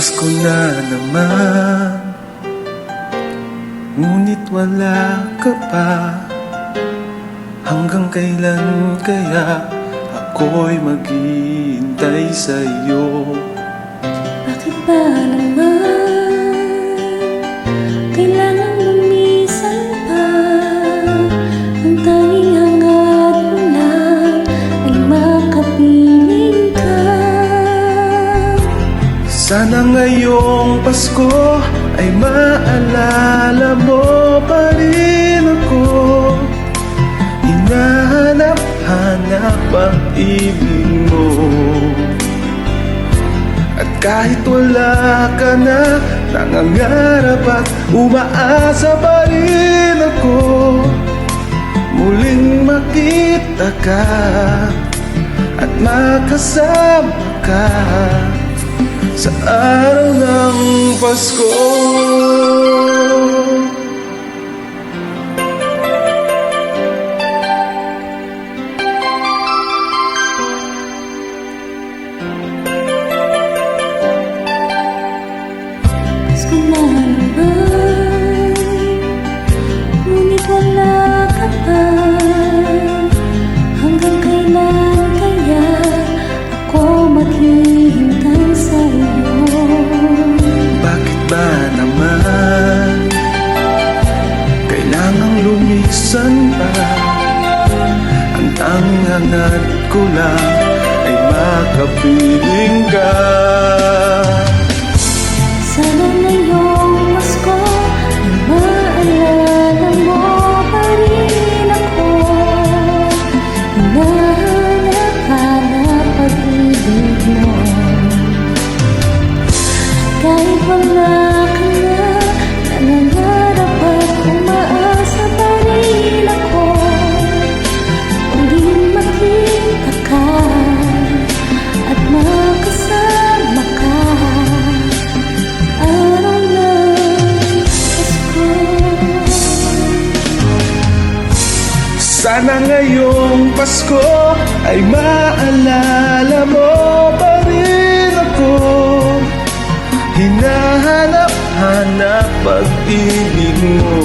Pasko na naman, ngunit wala ka pa. Hanggang kailan kaya ako'y maghihintay sa'yo? Bakit ba naman kailangan lumisan pa? Ang tanging hangad mo lang ay makapiling ka. Sana ngayong Pasko ay maalala mo pa rin ako. Hinahanap-hanap ang ibig mo. At kahit wala ka na, nangangarap at umaasa pa rin ako. Muling makita ka at makasama ka sa araw ng Pasko. Pasko na naman, ngunit wala ka pa. Hanggang kailan kaya ako maghihintay sa'yo? Bakit ba naman kailangang lumisan pa? Ang tanging hangad ko lang ay makapiling ka. Sana ngayong Pasko ay maalala mo pa rin ako. Hinahanap-hanap pag-ibig mo. Kahit wala ka na, nangangarap at umaasa pa rin ako. Muling makita ka at makasama ka araw ng Pasko. Sana ngayong Pasko ay maalala mo pa rin ako. Hinahanap-hanap pag-ibig mo.